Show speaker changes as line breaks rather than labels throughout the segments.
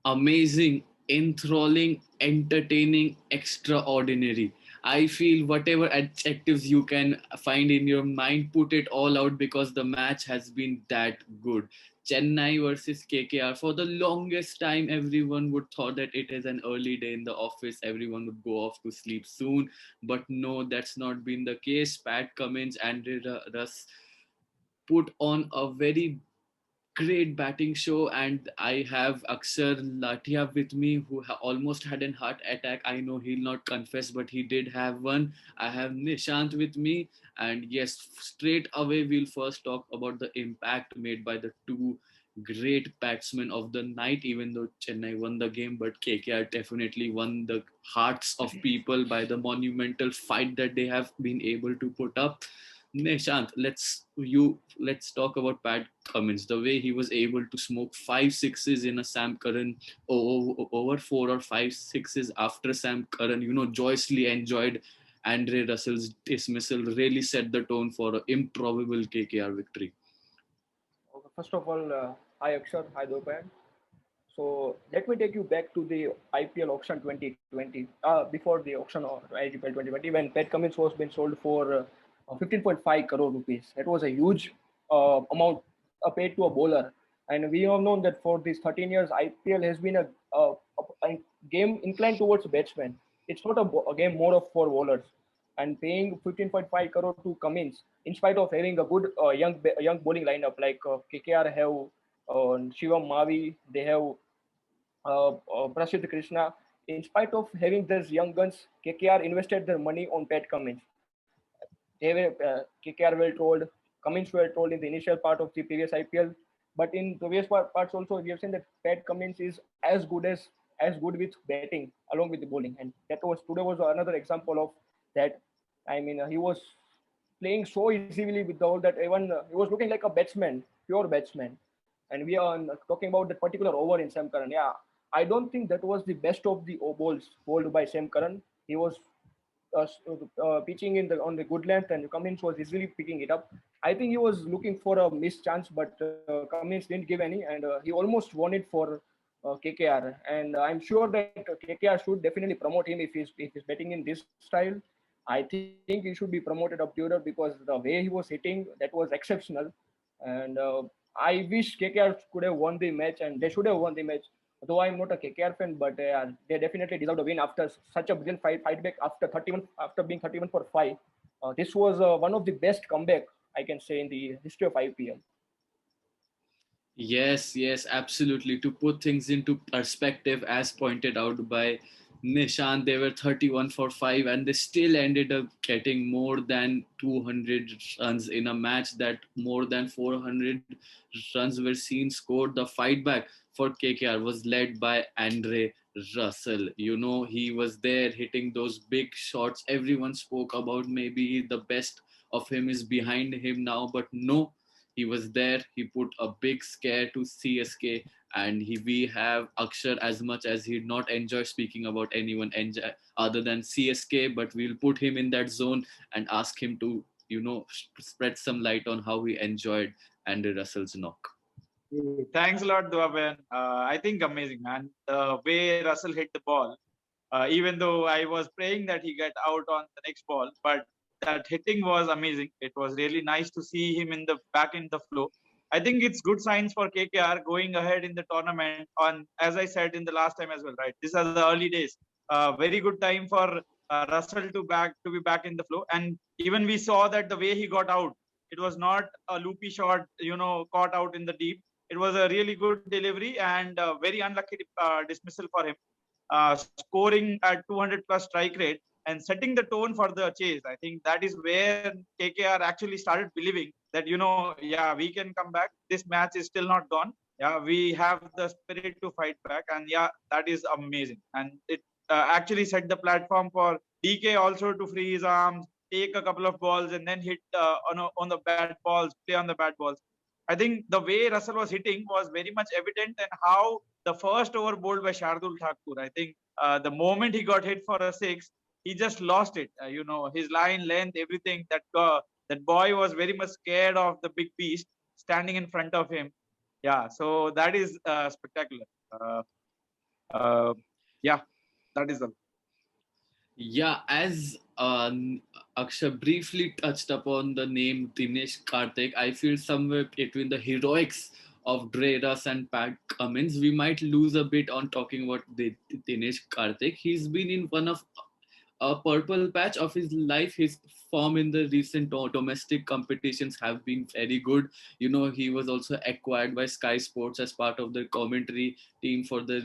amazing, enthralling, entertaining, extraordinary. I feel whatever adjectives you can find in your mind, put it all out because the match has been that good. Chennai versus KKR. For the longest time, everyone would thought that it is an early day in the office. Everyone would go off to sleep soon. But no, that's not been the case. Pat Cummins and Russ put on a very great batting show, and I have Axar Lathia with me who almost had an heart attack. I know he'll not confess, but he did have one. I have Nishant with me, and yes, straight away we'll first talk about the impact made by the two great batsmen of the night. Even though Chennai won the game, but KKR definitely won the hearts of people by the monumental fight that they have been able to put up. Nishant, let's talk about Pat Cummins. The way he was able to smoke 5 sixes in a Sam Curran over 4 or 5 sixes after Sam Curran, joyously enjoyed Andre Russell's dismissal, really set the tone for an improbable KKR victory.
Okay, first of all, hi Axar, hi Dwaipayan. So let me take you back to the IPL auction 2020, before the auction of IPL 2020, when Pat Cummins was being sold for 15.5 crore rupees. That was a huge amount paid to a bowler. And we have known that for these 13 years, IPL has been a game inclined towards batsmen. It's not a game more of for bowlers. And paying 15.5 crore to Cummins, in spite of having a good young bowling lineup like KKR have Shivam Mavi, they have Prasidh Krishna. In spite of having these young guns, KKR invested their money on Pat Cummins. KKR were told, Cummins were told in the initial part of the previous IPL, but in previous parts also we have seen that Pat Cummins is as good with batting along with the bowling, and that was today was another example of that. I mean, he was playing so easily with all that. Even he was looking like a batsman, pure batsman. And we are talking about that particular over in Sam Curran. Yeah, I don't think that was the best of the balls bowled by Sam Curran. He was pitching in the on the good length, and Cummins was easily picking it up. I think he was looking for a missed chance, but Cummins didn't give any, and he almost won it for KKR. And I'm sure that KKR should definitely promote him if he's betting in this style. I think he should be promoted up to because the way he was hitting, that was exceptional. And I wish KKR could have won the match, and they should have won the match. Though I'm not a KKR fan, but they definitely deserve a win after such a brilliant fight back after 31 after being 31 for 5. This was one of the best comeback I can say in the history of IPL.
Yes, yes, absolutely. To put things into perspective, as pointed out by Nishant, they were 31 for 5 and they still ended up getting more than 200 runs in a match that more than 400 runs were seen scored. The fight back for KKR was led by Andre Russell. He was there hitting those big shots. Everyone spoke about maybe the best of him is behind him now, but no, he was there. He put a big scare to CSK, and we have Akshar as much as he'd not enjoy speaking about anyone other than CSK, but we'll put him in that zone and ask him to spread some light on how he enjoyed Andy Russell's knock.
Thanks a lot, Dwaipayan. I think amazing, man. The way Russell hit the ball, even though I was praying that he get out on the next ball, but that hitting was amazing. It was really nice to see him in the back in the flow. I think it's good signs for KKR going ahead in the tournament. On as I said in the last time as well, right? These are the early days. Very good time for Russell to be back in the flow. And even we saw that the way he got out, it was not a loopy shot, caught out in the deep. It was a really good delivery and a very unlucky dismissal for him. Scoring at 200 plus strike rate and setting the tone for the chase. I think that is where KKR actually started believing that, yeah, we can come back. This match is still not gone. Yeah, we have the spirit to fight back. And yeah, that is amazing. And it actually set the platform for DK also to free his arms, take a couple of balls and then hit on the bad balls, play on the bad balls. I think the way Russell was hitting was very much evident and how the first over bowled by Shardul Thakur. I think the moment he got hit for a six, he just lost it. His line length, everything. That boy was very much scared of the big beast standing in front of him. Yeah, so that is spectacular. Uh, yeah, that is the.
Yeah, as Akshay briefly touched upon the name Dinesh Karthik, I feel somewhere between the heroics of Dre Russ and Pat Cummins, we might lose a bit on talking about Dinesh Karthik. He's been in one of a purple patch of his life. His form in the recent domestic competitions have been very good. You know, he was also acquired by Sky Sports as part of the commentary team for the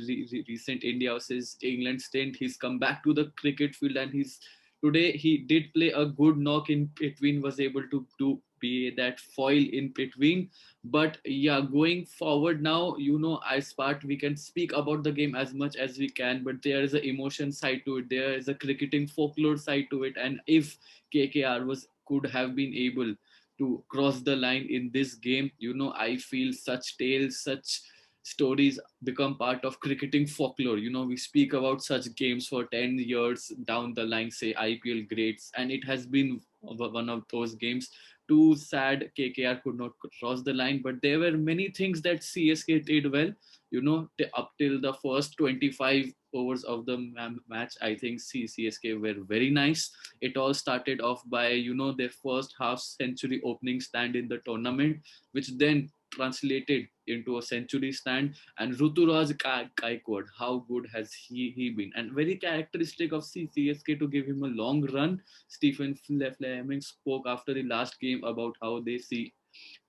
recent India versus England stint. He's come back to the cricket field, and he's today he did play a good knock in between, was able to do be that foil in between. But yeah, going forward now, you know, as part we can speak about the game as much as we can, but there is an emotion side to it, there is a cricketing folklore side to it, and if KKR was could have been able to cross the line in this game, you know, I feel such tales, such stories become part of cricketing folklore. You know, we speak about such games for 10 years down the line, say IPL greats, and it has been one of those games. Too sad KKR could not cross the line, but there were many things that CSK did well. You know, up till the first 25 overs of the match, I think CSK were very nice. It all started off by, you know, their first half century opening stand in the tournament, which then translated into a century stand. And Ruturaj Gaikwad, how good has he been? And very characteristic of CSK to give him a long run. Stephen Fleming spoke after the last game about how they see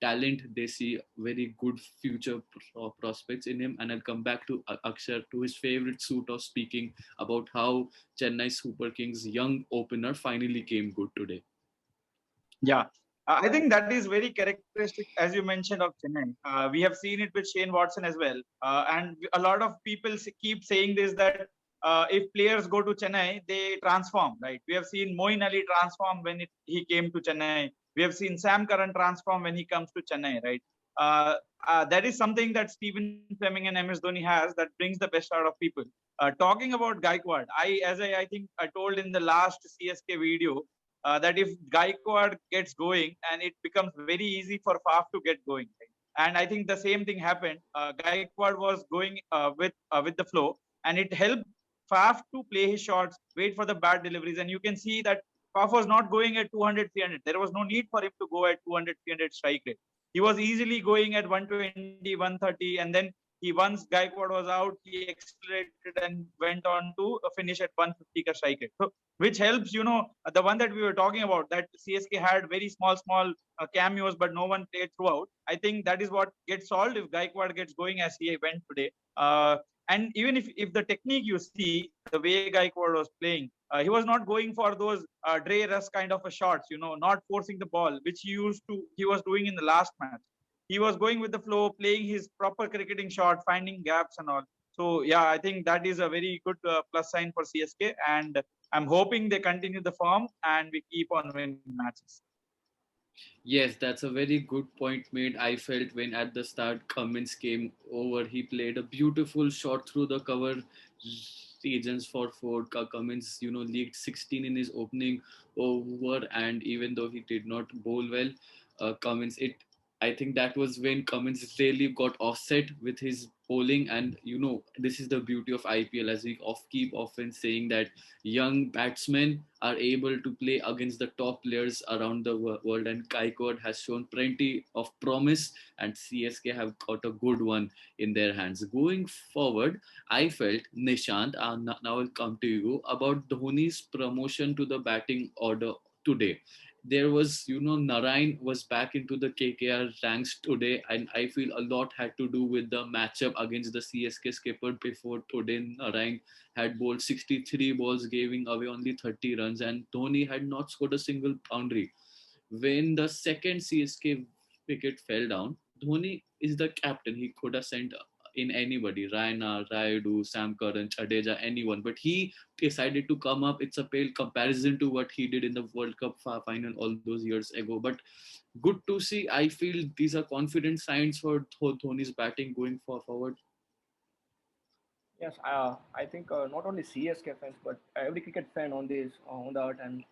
talent, they see very good future prospects in him. And I'll come back to Akshar, to his favorite suit of speaking about how Chennai Super Kings' young opener finally came good today.
Yeah, I think that is very characteristic, as you mentioned, of Chennai. We have seen it with Shane Watson as well, and a lot of people keep saying this, that if players go to Chennai, they transform. Right? We have seen Moeen Ali transform when he came to Chennai. We have seen Sam Curran transform when he comes to Chennai. Right? That is something that Stephen Fleming and MS Dhoni has, that brings the best out of people. Talking about Gaikwad, I think I told in the last CSK video, that if Gaikwad gets going, and it becomes very easy for Faf to get going. Right? And I think the same thing happened. Gaikwad was going with the flow, and it helped Faf to play his shots, wait for the bad deliveries, and you can see that Faf was not going at 200, 300. There was no need for him to go at 200, 300 strike rate. He was easily going at 120, 130, and then once Gaikwad was out, he accelerated and went on to finish at 150 ka strike rate. So which helps, the one that we were talking about, that CSK had very small cameos, but no one played throughout. I think that is what gets solved if Gaikwad gets going as he went today. And even if the technique, you see the way Gaikwad was playing, he was not going for those Dre Russ kind of a shots, not forcing the ball, which he was doing in the last match. He was going with the flow, playing his proper cricketing shot, finding gaps and all. So yeah, I think that is a very good plus sign for CSK, and I'm hoping they continue the form and we keep on winning matches.
Yes, that's a very good point made. I felt when at the start Cummins came over, he played a beautiful shot through the cover regions for Ford. Cummins, you know, leaked 16 in his opening over, and even though he did not bowl well, Cummins, I think that was when Cummins really got offset with his bowling. And you know, this is the beauty of IPL, as we keep often saying that young batsmen are able to play against the top players around the world, and Kaikod has shown plenty of promise, and CSK have got a good one in their hands. Going forward, I felt, Nishant, now I'll come to you about Dhoni's promotion to the batting order today. There was, you know, Narain was back into the KKR ranks today, and I feel a lot had to do with the matchup against the CSK skipper. Before today, Narain had bowled 63 balls, giving away only 30 runs, and Dhoni had not scored a single boundary. When the second CSK wicket fell down, Dhoni is the captain. He could have sent in anybody, Raina, Rayudu, Sam Curran, Jadeja, anyone. But he decided to come up. It's a pale comparison to what he did in the World Cup final all those years ago. But good to see. I feel these are confident signs for Dhoni's batting going forward.
Yes, I think not only CSK fans, but every cricket fan on the earth, and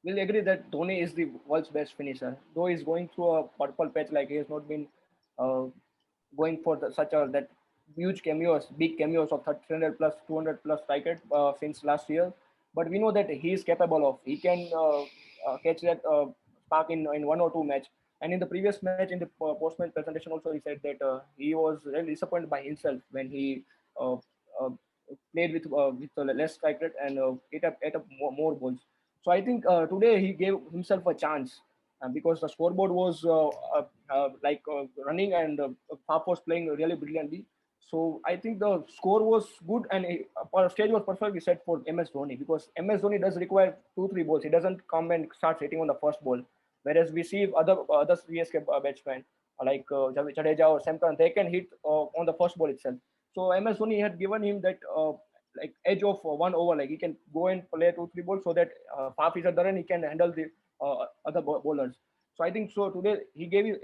will agree that Dhoni is the world's best finisher. Though he's going through a purple patch, like he has not been uh, going for such a that huge cameos, big cameos of 300 plus, 200 plus strike rate since last year. But we know that he is capable of. He can catch that spark in one or two match. And in the previous match, in the post-match presentation, also he said that he was really disappointed by himself when he uh, uh, played with less strike rate and ate up more balls. So I think today he gave himself a chance because the scoreboard was running and Faf was playing really brilliantly. So I think the score was good and stage was perfectly set for MS Dhoni because MS Dhoni does require 2 3 balls. He doesn't come and start hitting on the first ball. Whereas we see other CSK batsmen like Jadeja or Sampan, they can hit on the first ball itself. So MS Dhoni had given him that like edge of 1 over, like he can go and play 2 3 balls so that Faf is at the run, he can handle the other bowlers. So I think so today he gave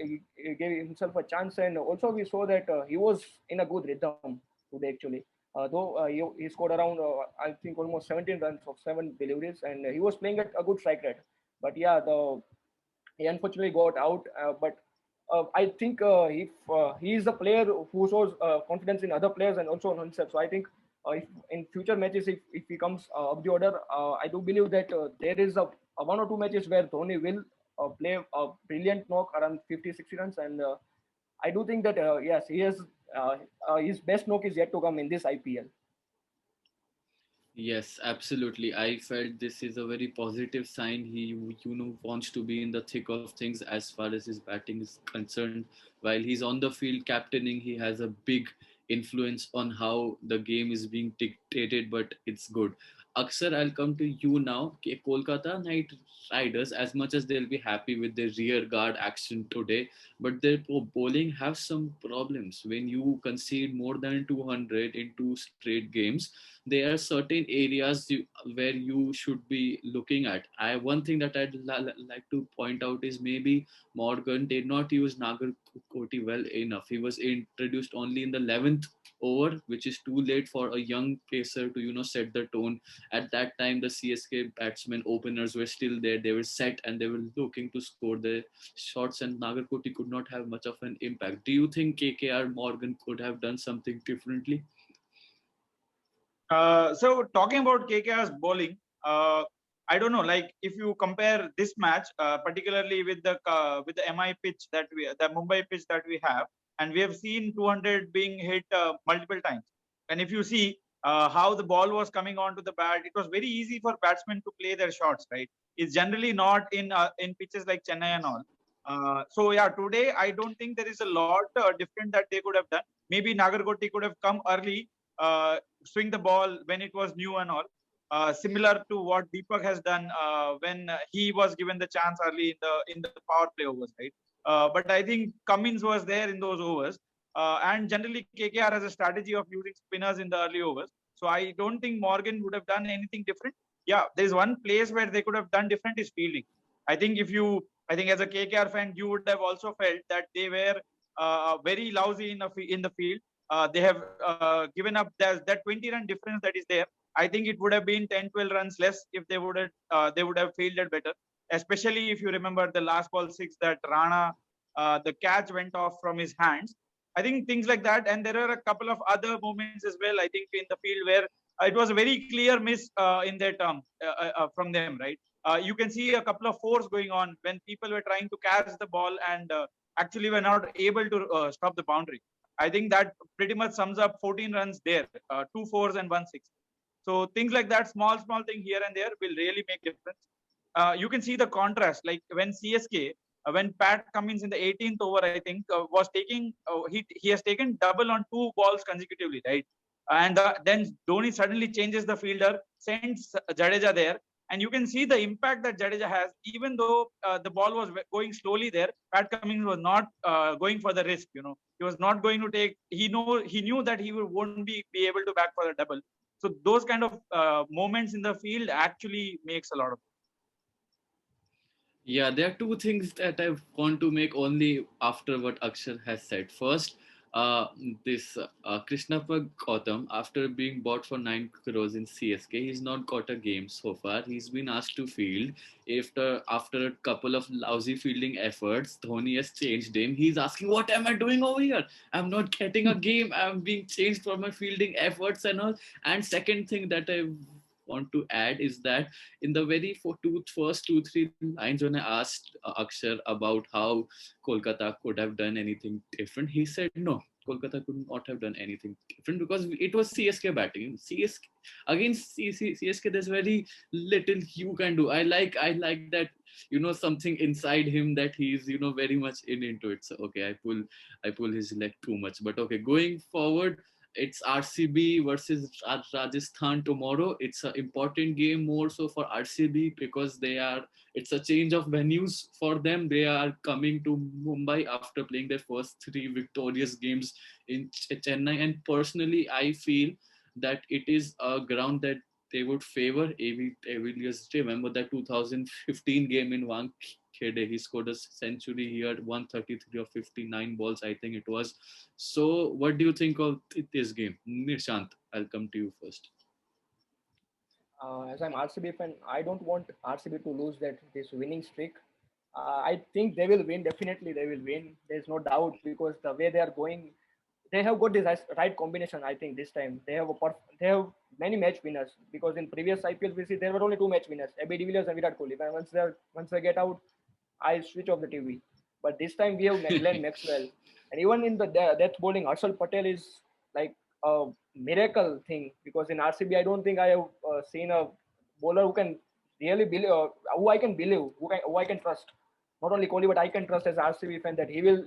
himself a chance, and also we saw that he was in a good rhythm today actually. Though he scored around I think almost 17 runs of 7 deliveries, and he was playing at a good strike rate. But yeah, the he unfortunately got out. But I think if he is a player who shows confidence in other players and also on himself. So I think if in future matches, if he comes up the order, I do believe that there is a one or two matches where Dhoni will play a brilliant knock around 50, 60 runs. And I do think that yes, he has his best knock is yet to come in this IPL.
Yes, absolutely. I felt this is a very positive sign. He, wants to be in the thick of things as far as his batting is concerned. While he's on the field captaining, he has a big influence on how the game is being dictated, but it's good. Aksar, I'll come to you now. Kolkata Knight Riders, as much as they'll be happy with their rear guard action today, but their bowling have some problems. When you concede more than 200 in two straight games, there are certain areas where you should be looking at. One thing that I'd like to point out is maybe Morgan did not use Nagar Koti well enough. He was introduced only in the 11th over, which is too late for a young pacer to set the tone. At that time, the CSK batsmen openers were still there. They were set and they were looking to score the shots, and Nagar Koti could not have much of an impact. Do you think KKR Morgan could have done something differently?
So talking about KKR's bowling, I don't know. Like if you compare this match, particularly with the MI pitch the Mumbai pitch that we have, and we have seen 200 being hit multiple times. And if you see how the ball was coming onto the bat, it was very easy for batsmen to play their shots. Right? It's generally not in pitches like Chennai and all. So yeah, today I don't think there is a lot different that they could have done. Maybe Nagarkoti could have come early, swing the ball when it was new and all. Similar to what Deepak has done when he was given the chance early in the power play overs, right? But I think Cummins was there in those overs, and generally KKR has a strategy of using spinners in the early overs. So I don't think Morgan would have done anything different. Yeah, there's one place where they could have done different is fielding. I think as a KKR fan, you would have also felt that they were very lousy in the field. They have given up that 20-run difference that is there. I think it would have been 10-12 runs less if they would have fielded better. Especially if you remember the last ball six that Rana, the catch went off from his hands. I think things like that, and there are a couple of other moments as well. I think in the field where it was a very clear miss in their term from them, right? You can see a couple of fours going on when people were trying to catch the ball and actually were not able to stop the boundary. I think that pretty much sums up 14 runs there, 2 4s and 1 6. So things like that, small thing here and there will really make difference. You can see the contrast, like when CSK, when Pat Cummins in the 18th over, I think was taking, he has taken double on 2 balls consecutively, right? And then Dhoni suddenly changes the fielder, sends Jadeja there, and you can see the impact that Jadeja has. Even though the ball was going slowly there, Pat Cummins was not going for the risk. He was not going to take. He knew that he won't be able to back for the double. So those kind of moments in the field actually makes a lot of.
Yeah, there are two things that I want to make only after what Akshar has said. First, uh, this Krishnappa Gautam, after being bought for 9 crores in CSK, he's not got a game so far. He's been asked to field. After a couple of lousy fielding efforts, Dhoni has changed him. He's asking, "What am I doing over here? I'm not getting a game. I'm being changed for my fielding efforts and all." And second thing that I want to add is that in the very first 2 3 lines when I asked Akshar about how Kolkata could have done anything different, he said no. Kolkata could not have done anything different because it was CSK batting. CSK against CSK, there's very little you can do. I like that, something inside him that he's very much into it. So okay, I pull his leg too much, but okay, going forward, it's RCB versus Rajasthan tomorrow. It's an important game more so for RCB because it's a change of venues for them. They are coming to Mumbai after playing their first three victorious games in Chennai. And personally, I feel that it is a ground that they would favor Aviliers. Remember that 2015 game in Wankhede, he scored a century. He had 133 or 59 balls, I think it was. So, what do you think of this game? Nishant, I'll come to you first.
As I'm RCB fan, I don't want RCB to lose that this winning streak. I think they will win. Definitely, they will win. There's no doubt because the way they are going, they have got this right combination. I think this time they have many match winners because in previous IPL we see there were only two match winners, AB de Villiers and Virat Kohli. But once they get out, I switch off the TV. But this time we have Glenn Maxwell, and even in the death bowling, Harshal Patel is like a miracle thing because in RCB I don't think I have seen a bowler who can really believe, who I can believe, who I can trust. Not only Kohli, but I can trust as RCB fan that he will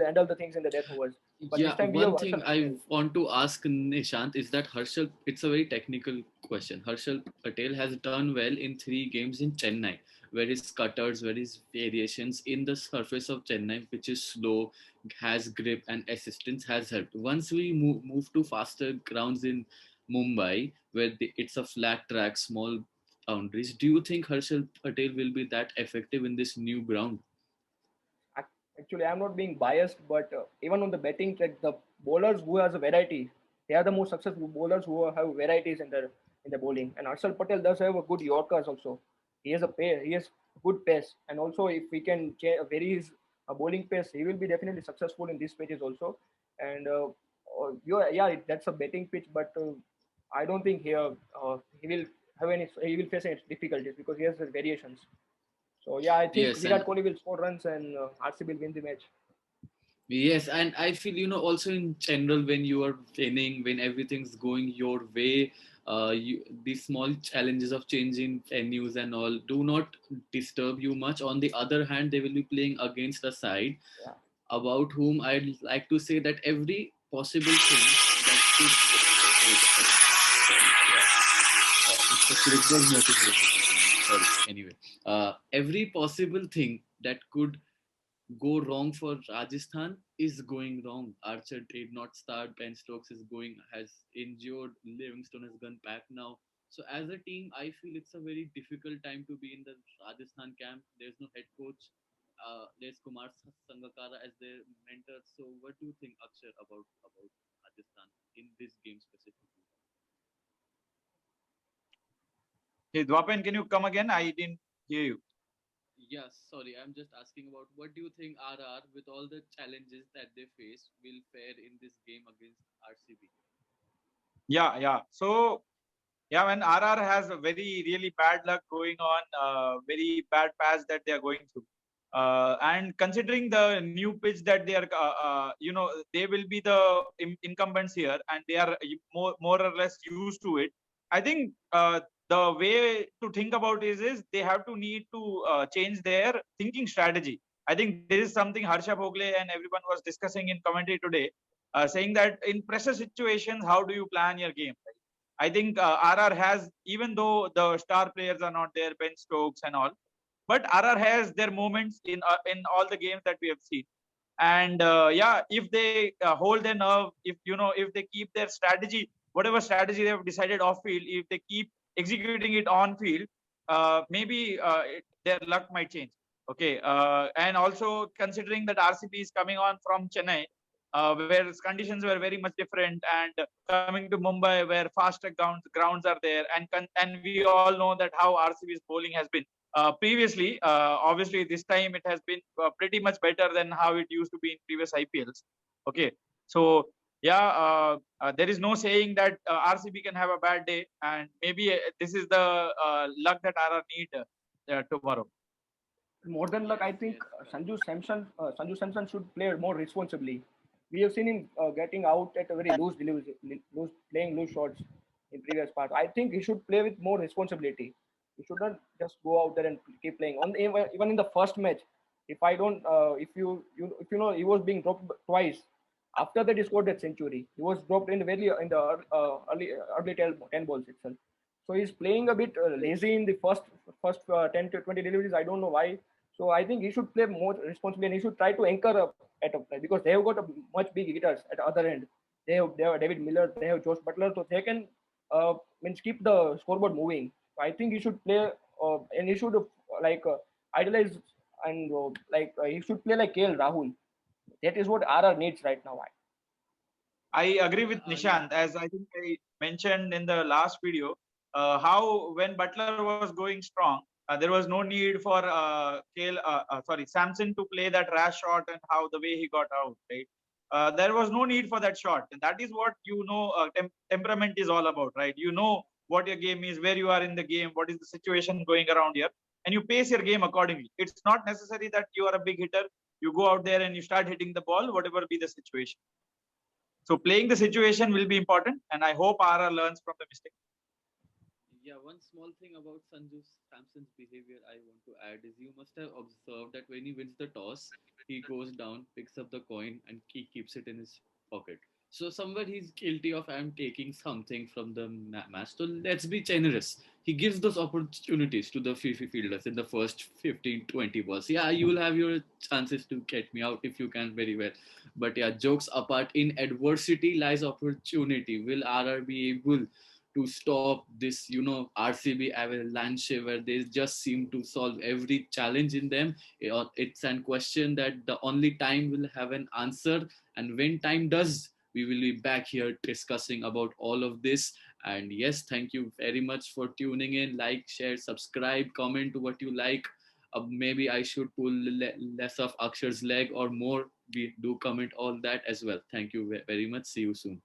handle the things in the death overs. But this
Yeah,
time we have
one thing
Harshal
I
Patel.
want to ask Nishant is that Harshal, it's a very technical question. Harshal Patel has done well in 3 games in Chennai, where his cutters, where his variations in the surface of Chennai, which is slow, has grip and assistance, has helped. Once we move to faster grounds in Mumbai, where it's a flat track, small boundaries, do you think Harshal Patel will be that effective in this new ground?
Actually, I'm not being biased, but even on the betting track, the bowlers who has a variety, they are the most successful bowlers who have varieties in the bowling. And Arshal Patel does have a good Yorkers also. He has a pace, he has good pace, and also if we can vary his bowling pace, he will be definitely successful in these pitches also. And yeah, that's a betting pitch, but I don't think he will he will face any difficulties because he has the variations. So yeah, I think
Yes, and
Virat Kohli will score runs and RCB will win the match.
yes, and I feel, also in general, when you are winning, when everything's going your way, these small challenges of changing venues and all do not disturb you much. On the other hand, they will be playing against a side
Yeah,
about whom I'd like to say that every possible thing that could. Wait a second. It's a clickbait notification. Sorry. Anyway, every possible thing that could go wrong for Rajasthan is going wrong. Archer did not start. Ben Stokes has injured. Livingstone has gone back now. So as a team, I feel it's a very difficult time to be in the Rajasthan camp. There's no head coach. There's Kumar Sangakkara as their mentor. So what do you think, Akshar, about Rajasthan in this game specifically?
Hey, Dwapan, can you come again? I didn't hear you.
Yes, sorry, I'm just asking about what do you think RR, with all the challenges that they face, will fare in this game against RCB?
Yeah, yeah. So, yeah, when RR has a very really bad luck going on, very bad patch that they are going through. And considering the new pitch that they are, they will be the incumbents here and they are more or less used to it. I think the way to think about is they have to need to change their thinking strategy. I think this is something Harsha Bhogle and everyone was discussing in commentary today, saying that in pressure situations, how do you plan your game? I think RR has, even though the star players are not there, Ben Stokes and all, but RR has their moments in all the games that we have seen. And yeah, if they hold their nerve, if they keep their strategy, whatever strategy they have decided off field, if they keep executing it on field, maybe their luck might change. Okay, and also considering that RCB is coming on from Chennai, where conditions were very much different, and coming to Mumbai where fast track grounds are there, and we all know that how RCB's bowling has been previously. Obviously, this time it has been pretty much better than how it used to be in previous IPLs. Okay, so yeah, there is no saying that RCB can have a bad day, and maybe this is the luck that RR need tomorrow.
More than luck, I think
Yes, correct.
Sanju Samson should play more responsibly. We have seen him getting out at a very loose, playing loose shots in previous parts. I think he should play with more responsibility. He should not just go out there and keep playing. Even in the first match, if I don't, if you know, he was being dropped twice. After that, he scored that century. He was dropped in the early 10 balls itself. So he's playing a bit lazy in the first 10 to 20 deliveries. I don't know why. So I think he should play more responsibly and he should try to anchor up at a play because they have got a much big hitters at the other end. They have David Miller, they have Josh Butler, so they can means keep the scoreboard moving. So I think he should play and he should idolize and he should play like KL Rahul. That is what RR needs right now.
I agree with
Yeah.
Nishant, as I think I mentioned in the last video, how when Butler was going strong, there was no need for Samson to play that rash shot and how the way he got out, right? There was no need for that shot, and that is what temperament is all about, right? You know what your game is, where you are in the game, what is the situation going around here, and you pace your game accordingly. It's not necessary that you are a big hitter. You go out there and you start hitting the ball, whatever be the situation. So playing the situation will be important, and I hope RR learns from the mistake.
Yeah, one small thing about Sanju Samson's behavior I want to add is you must have observed that when he wins the toss, he goes down, picks up the coin, and he keeps it in his pocket. So somewhere he's guilty of I'm taking something from the match. So let's be generous. He gives those opportunities to the fielders in the first 15, 20 balls. Yeah, you will have your chances to get me out if you can very well. But yeah, jokes apart, in adversity lies opportunity. Will RR be able to stop this, RCB avalanche where they just seem to solve every challenge in them? It's an question that the only time will have an answer. And when time does, we will be back here discussing about all of this. And yes, thank you very much for tuning in. Like, share, subscribe, comment what you like. Maybe I should pull less of Akshar's leg or more. We do comment all that as well. Thank you very much. See you soon.